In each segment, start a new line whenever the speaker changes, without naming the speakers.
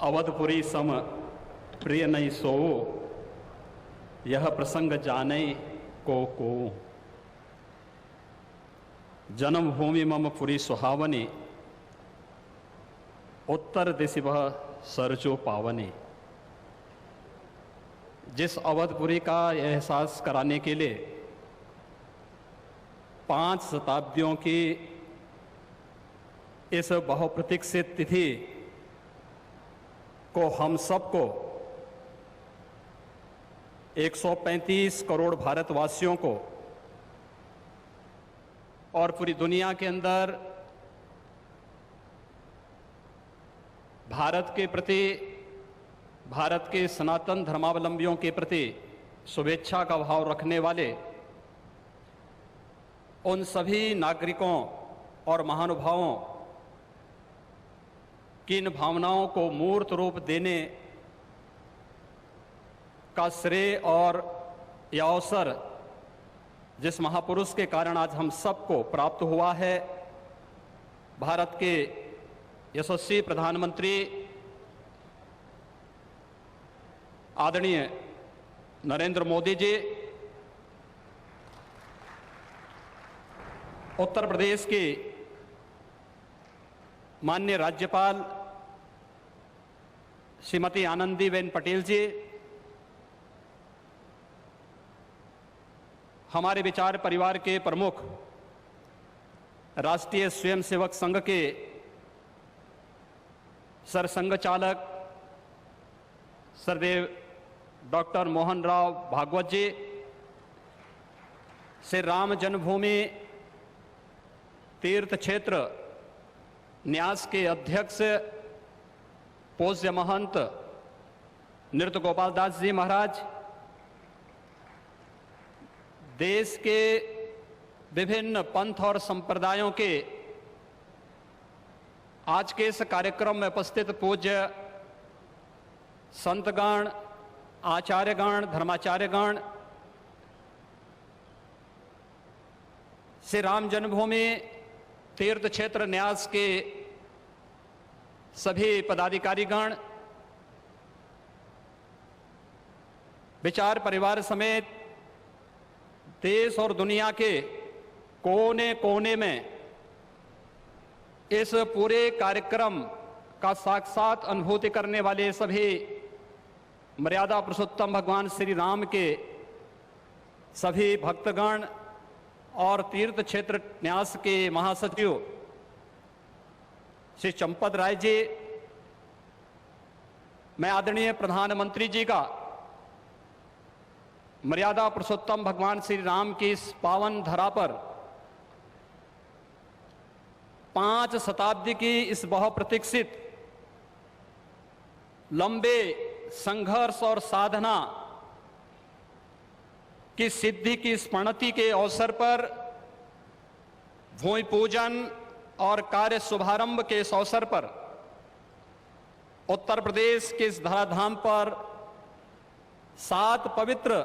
अवधपुरी सम प्रिय नहीं सोओ, यह प्रसंग जाने को। जन्मभूमि मम पुरी सुहावनी, उत्तर दिशि वह सरजो पावनी। जिस अवधपुरी का एहसास कराने के लिए 5 शताब्दियों की इस बहुप्रतीक्षित तिथि को हम सबको 135 करोड़ भारतवासियों को और पूरी दुनिया के अंदर भारत के प्रति, भारत के सनातन धर्मावलंबियों के प्रति शुभेच्छा का भाव रखने वाले उन सभी नागरिकों और महानुभावों की इन भावनाओं को मूर्त रूप देने का श्रेय और यह अवसर जिस महापुरुष के कारण आज हम सबको प्राप्त हुआ है, भारत के यशस्वी प्रधानमंत्री आदरणीय नरेंद्र मोदी जी, उत्तर प्रदेश के माननीय राज्यपाल श्रीमती आनंदीबेन पटेल जी, हमारे विचार परिवार के प्रमुख राष्ट्रीय स्वयंसेवक संघ के सरसंघ चालक सरदेव डॉक्टर मोहन राव भागवत जी, श्री राम जन्मभूमि तीर्थ क्षेत्र न्यास के अध्यक्ष पूज्य महंत नृत्य गोपाल दास जी महाराज, देश के विभिन्न पंथ और संप्रदायों के आज के इस कार्यक्रम में उपस्थित पूज्य संतगण, आचार्यगण, धर्माचार्यगण, श्री राम जन्मभूमि तीर्थ क्षेत्र न्यास के सभी पदाधिकारीगण, विचार परिवार समेत देश और दुनिया के कोने कोने में इस पूरे कार्यक्रम का साक्षात अनुभूति करने वाले सभी मर्यादा पुरुषोत्तम भगवान श्री राम के सभी भक्तगण और तीर्थ क्षेत्र न्यास के महासचिव श्री चंपत राय जी, मैं आदरणीय प्रधानमंत्री जी का मर्यादा पुरुषोत्तम भगवान श्री राम की इस पावन धरा पर 5 शताब्दी की इस बहुप्रतीक्षित लंबे संघर्ष और साधना की सिद्धि की स्मृति के अवसर पर भूमि पूजन और कार्य शुभारंभ के इस अवसर पर उत्तर प्रदेश के इस धराधाम पर 7 पवित्र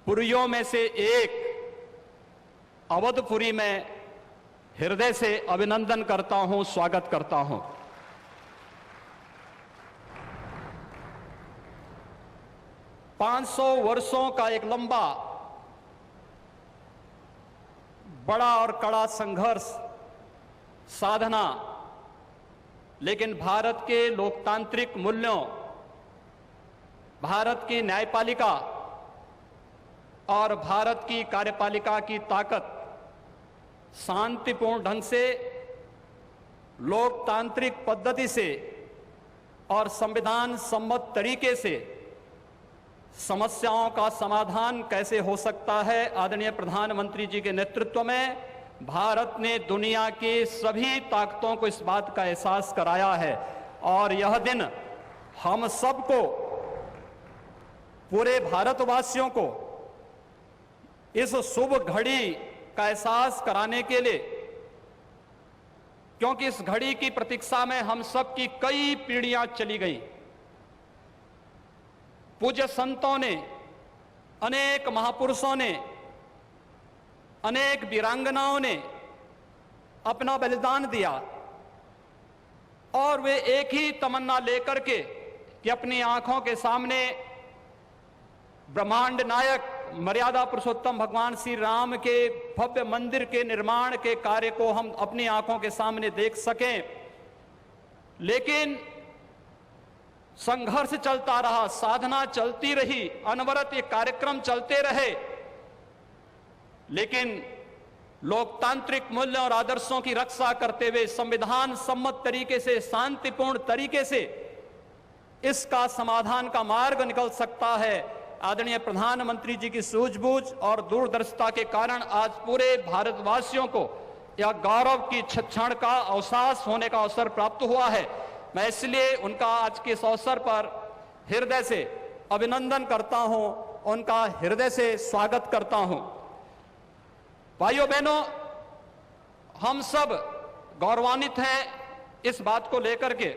पुरियों में से एक अवधपुरी में हृदय से अभिनंदन करता हूं, स्वागत करता हूं। पांच 500 वर्षों का एक लंबा, बड़ा और कड़ा संघर्ष, साधना, लेकिन भारत के लोकतांत्रिक मूल्यों, भारत की न्यायपालिका और भारत की कार्यपालिका की ताकत शांतिपूर्ण ढंग से, लोकतांत्रिक पद्धति से और संविधान सम्मत तरीके से समस्याओं का समाधान कैसे हो सकता है, आदरणीय प्रधानमंत्री जी के नेतृत्व में भारत ने दुनिया की सभी ताकतों को इस बात का एहसास कराया है। और यह दिन हम सबको, पूरे भारतवासियों को इस शुभ घड़ी का एहसास कराने के लिए, क्योंकि इस घड़ी की प्रतीक्षा में हम सब की कई पीढ़ियां चली गई। पूज्य संतों ने, अनेक महापुरुषों ने, अनेक वीरांगनाओं ने अपना बलिदान दिया और वे एक ही तमन्ना लेकर के कि अपनी आंखों के सामने ब्रह्मांड नायक मर्यादा पुरुषोत्तम भगवान श्री राम के भव्य मंदिर के निर्माण के कार्य को हम अपनी आंखों के सामने देख सकें। लेकिन संघर्ष चलता रहा, साधना चलती रही, अनवरत ये कार्यक्रम चलते रहे, लेकिन लोकतांत्रिक मूल्यों और आदर्शों की रक्षा करते हुए संविधान सम्मत तरीके से, शांतिपूर्ण तरीके से इसका समाधान का मार्ग निकल सकता है। आदरणीय प्रधानमंत्री जी की सूझबूझ और दूरदर्शिता के कारण आज पूरे भारतवासियों को यह गौरव की क्षण का अवसास होने का अवसर प्राप्त हुआ है। मैं इसलिए उनका आज के इस अवसर पर हृदय से अभिनंदन करता हूं, उनका हृदय से स्वागत करता हूं। भाइयों बहनों, हम सब गौरवान्वित हैं इस बात को लेकर के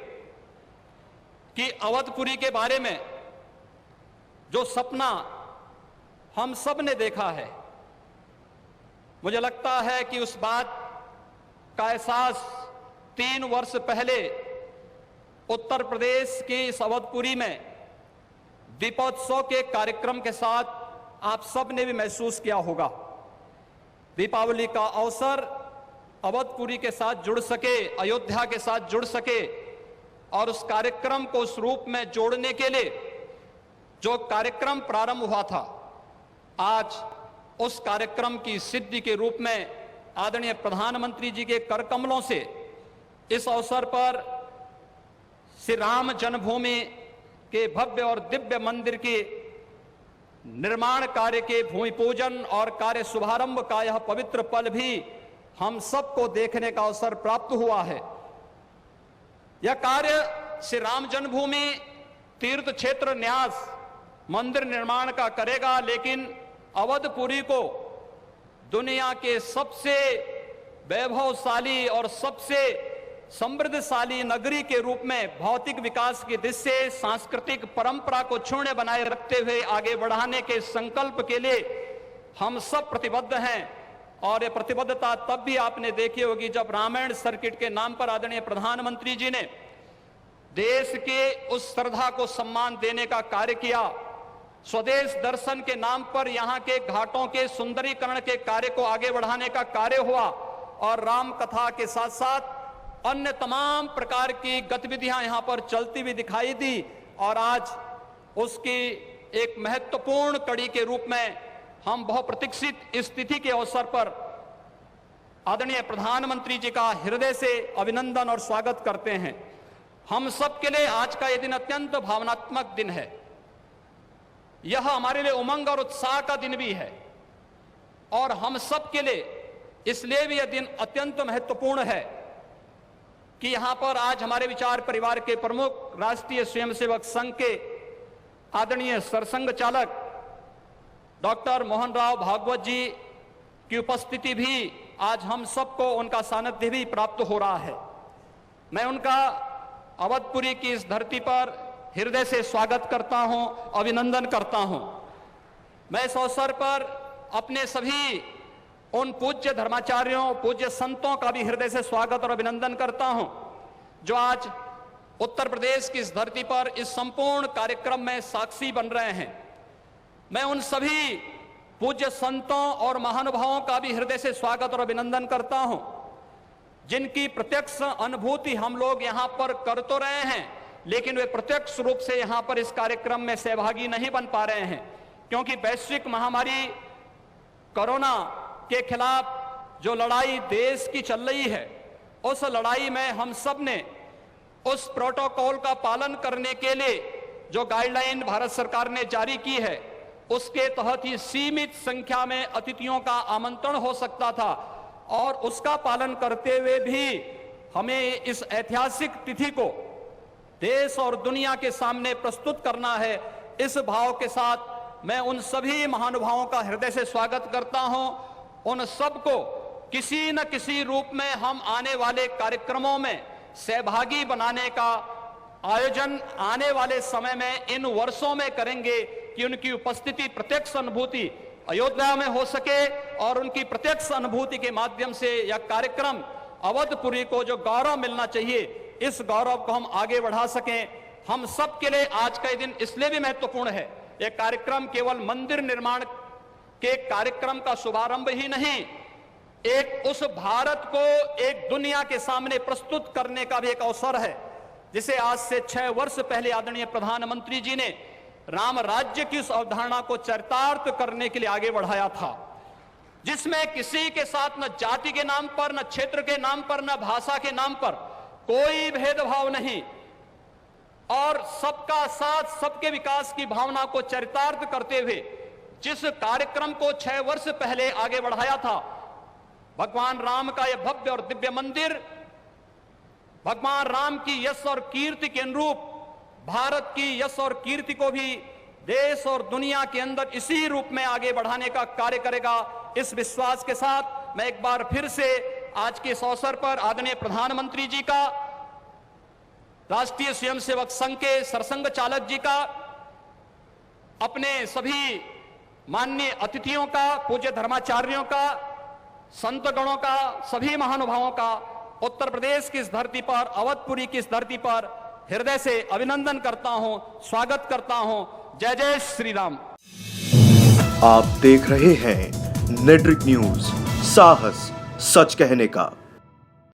कि अवधपुरी के बारे में जो सपना हम सब ने देखा है, मुझे लगता है कि उस बात का एहसास 3 वर्ष पहले उत्तर प्रदेश के इस अवधपुरी में दीपोत्सव के कार्यक्रम के साथ आप सब ने भी महसूस किया होगा। दीपावली का अवसर अवधपुरी के साथ जुड़ सके, अयोध्या के साथ जुड़ सके और उस कार्यक्रम को उस रूप में जोड़ने के लिए जो कार्यक्रम प्रारंभ हुआ था, आज उस कार्यक्रम की सिद्धि के रूप में आदरणीय प्रधानमंत्री जी के कर कमलों से इस अवसर पर श्री राम जन्मभूमि के भव्य और दिव्य मंदिर के निर्माण कार्य के भूमि पूजन और कार्य शुभारंभ का यह पवित्र पल भी हम सबको देखने का अवसर प्राप्त हुआ है। यह कार्य श्री राम जन्मभूमि तीर्थ क्षेत्र न्यास मंदिर निर्माण का करेगा, लेकिन अवधपुरी को दुनिया के सबसे वैभवशाली और सबसे समृद्धशाली नगरी के रूप में भौतिक विकास की दिशा से सांस्कृतिक परंपरा को क्षुण्ण बनाए रखते हुए आगे बढ़ाने के संकल्प के लिए हम सब प्रतिबद्ध हैं। और ये प्रतिबद्धता तब भी आपने देखी होगी जब रामायण सर्किट के नाम पर आदरणीय प्रधानमंत्री जी ने देश के उस श्रद्धा को सम्मान देने का कार्य किया। स्वदेश दर्शन के नाम पर यहाँ के घाटों के सुंदरीकरण के कार्य को आगे बढ़ाने का कार्य हुआ और राम कथा के साथ साथ अन्य तमाम प्रकार की गतिविधियां यहाँ पर चलती हुई दिखाई दी। और आज उसकी एक महत्वपूर्ण कड़ी के रूप में हम बहुप्रतीक्षित स्थिति के अवसर पर आदरणीय प्रधानमंत्री जी का हृदय से अभिनंदन और स्वागत करते हैं। हम सब के लिए आज का यह दिन अत्यंत भावनात्मक दिन है। यह हमारे लिए उमंग और उत्साह का दिन भी है और हम सब के लिए इसलिए भी यह दिन अत्यंत महत्वपूर्ण है कि यहां पर आज हमारे विचार परिवार के प्रमुख राष्ट्रीय स्वयंसेवक संघ के आदरणीय सरसंघ चालक डॉक्टर मोहन राव भागवत जी की उपस्थिति भी आज हम सबको उनका सानिध्य भी प्राप्त हो रहा है। मैं उनका अवधपुरी की इस धरती पर हृदय से स्वागत करता हूं, अभिनंदन करता हूं। मैं इस अवसर पर अपने सभी उन पूज्य धर्माचार्यों, पूज्य संतों का भी हृदय से स्वागत और अभिनंदन करता हूं जो आज उत्तर प्रदेश की इस धरती पर इस संपूर्ण कार्यक्रम में साक्षी बन रहे हैं। मैं उन सभी पूज्य संतों और महानुभावों का भी हृदय से स्वागत और अभिनंदन करता हूं जिनकी प्रत्यक्ष अनुभूति हम लोग यहां पर कर तो रहे हैं, लेकिन वे प्रत्यक्ष रूप से यहां पर इस कार्यक्रम में सहभागी नहीं बन पा रहे हैं क्योंकि वैश्विक महामारी कोरोना के खिलाफ जो लड़ाई देश की चल रही है, उस लड़ाई में हम सब ने उस प्रोटोकॉल का पालन करने के लिए जो गाइडलाइन भारत सरकार ने जारी की है, उसके तहत ही सीमित संख्या में अतिथियों का आमंत्रण हो सकता था और उसका पालन करते हुए भी हमें इस ऐतिहासिक तिथि को देश और दुनिया के सामने प्रस्तुत करना है। इस भाव के साथ मैं उन सभी महानुभावों का हृदय से स्वागत करता हूं। उन सबको किसी न किसी रूप में हम आने वाले कार्यक्रमों में सहभागी बनाने का आयोजन आने वाले समय में इन वर्षों में करेंगे कि उनकी उपस्थिति, प्रत्यक्ष अनुभूति अयोध्या में हो सके और उनकी प्रत्यक्ष अनुभूति के माध्यम से यह कार्यक्रम अवधपुरी को जो गौरव मिलना चाहिए इस गौरव को हम आगे बढ़ा सकें। हम सब के लिए आज का ये दिन इसलिए भी महत्वपूर्ण है। यह कार्यक्रम केवल मंदिर निर्माण के कार्यक्रम का शुभारंभ ही नहीं, एक उस भारत को एक दुनिया के सामने प्रस्तुत करने का भी एक अवसर है, जिसे आज से 6 वर्ष पहले आदरणीय प्रधानमंत्री जी ने राम राज्य की उस अवधारणा को चरितार्थ करने के लिए आगे बढ़ाया था, जिसमें किसी के साथ न जाति के नाम पर, न क्षेत्र के नाम पर, न भाषा के नाम पर कोई भेदभाव नहीं, और सबका साथ सबके विकास की भावना को चरितार्थ करते हुए जिस कार्यक्रम को 6 वर्ष पहले आगे बढ़ाया था, भगवान राम का यह भव्य और दिव्य मंदिर भगवान राम की यश और कीर्ति के अनुरूप भारत की यश और कीर्ति को भी देश और दुनिया के अंदर इसी रूप में आगे बढ़ाने का कार्य करेगा। इस विश्वास के साथ मैं एक बार फिर से आज के इस अवसर पर आदरणीय प्रधानमंत्री जी का, राष्ट्रीय स्वयंसेवक संघ के सरसंघ चालक जी का, अपने सभी माननीय अतिथियों का, पूज्य धर्माचार्यों का, संतगणों का, सभी महानुभावों का उत्तर प्रदेश की इस धरती पर, अवधपुरी की इस धरती पर हृदय से अभिनंदन करता हूं, स्वागत करता हूं। जय जय श्री राम।
आप देख रहे हैं नेट्रिक न्यूज, साहस सच कहने का।